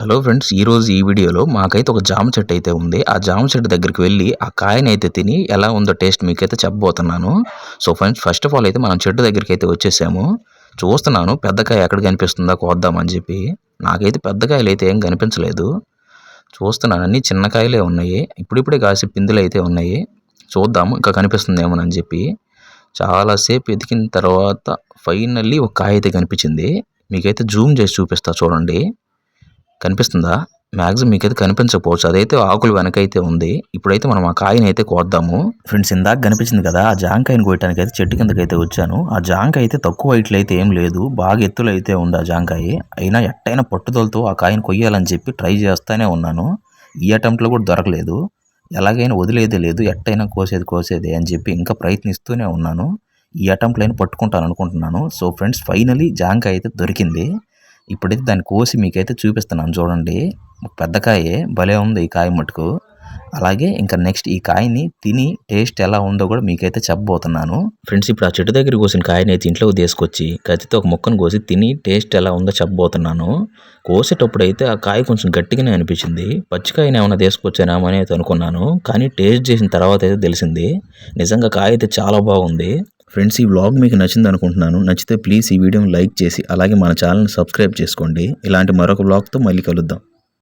Hello friends, ఈరోజు ఈ వీడియోలో మాకైతే ఒక జామ చెట్టు అయితే ఉంది. ఆ జామ చెట్టు దగ్గరికి వెళ్ళి ఆ కాయనైతే తిని ఎలా ఉందో టేస్ట్ మీకైతే చెప్పబోతున్నాను. So friends, first of all అయితే మనం చెట్టు దగ్గరికి అయితే వచ్చేసాము. చూస్తున్నాను పెద్ద కాయ ఎక్కడ కనిపిస్తుందా కోద్దామని చెప్పి. నాకైతే పెద్ద కాయలు అయితే ఏం కనిపించలేదు. చూస్తున్నాను అన్ని చిన్న కాయలే ఉన్నాయి. ఇప్పుడిప్పుడే కాసి పిందులు అయితే ఉన్నాయి. చూద్దాము ఇంకా కనిపిస్తుందేమోనని చెప్పి. చాలాసేపు ఎతికిన తర్వాత ఫైనల్లీ ఒక కాయ అయితే కనిపించింది. మీకైతే జూమ్ చేసి చూపిస్తా చూడండి. కనిపిస్తుందా? మ్యాక్సిమం మీకైతే కనిపించకపోవచ్చు. అదైతే ఆకులు వెనకైతే ఉంది. ఇప్పుడైతే మనం ఆ కాయని అయితే కోద్దాము. ఫ్రెండ్స్, ఇందాక కనిపించింది కదా, ఆ జాంకాయని కోయటానికి అయితే చెట్టు కిందకైతే వచ్చాను. ఆ జాంకాయ అయితే తక్కువ హైట్లో అయితే ఏం లేదు, బాగా ఎత్తులో అయితే ఉంది ఆ జాంకాయ. అయినా ఎట్టయినా పట్టుదలతో ఆ కాయని కొయ్యాలని చెప్పి ట్రై చేస్తానే ఉన్నాను. ఈ అటెంప్ట్లో కూడా దొరకలేదు. ఎలాగైనా వదిలేదే లేదు, ఎట్టయినా కోసేదే అని చెప్పి ఇంకా ప్రయత్నిస్తూనే ఉన్నాను. ఈ అటెంప్ట్లో అయినా పట్టుకుంటాను అనుకుంటున్నాను. సో ఫ్రెండ్స్, ఫైనలీ జాంకాయ అయితే దొరికింది. ఇప్పుడైతే దాన్ని కోసి మీకైతే చూపిస్తున్నాను చూడండి. పెద్ద కాయే, భలే ఉంది ఈ కాయ మటుకు. అలాగే ఇంకా నెక్స్ట్ ఈ కాయని తిని టేస్ట్ ఎలా ఉందో కూడా మీకైతే చెప్పబోతున్నాను. ఫ్రెండ్స్, ఇప్పుడు ఆ చెట్టు దగ్గర కోసిన కాయని అయితే ఇంట్లోకి తీసుకొచ్చి కత్తితో ఒక ముక్కను కోసి తిని టేస్ట్ ఎలా ఉందో చెప్పబోతున్నాను. కోసేటప్పుడు అయితే ఆ కాయ కొంచెం గట్టిగానే అనిపించింది. పచ్చికాయని ఏమైనా తీసుకొచ్చానేమో అని అయితే అనుకున్నాను. కానీ టేస్ట్ చేసిన తర్వాత అయితే తెలిసింది నిజంగా కాయ అయితే చాలా బాగుంది. ఫ్రెండ్స్, ఈ వ్లాగ్ మీకు నచ్చింది అనుకుంటున్నాను. నచ్చితే ప్లీజ్ ఈ వీడియోని లైక్ చేసి అలాగే మన ఛానల్ని సబ్స్క్రైబ్ చేసుకోండి. ఇలాంటి మరొక వ్లాగ్తో మళ్ళీ కలుద్దాం.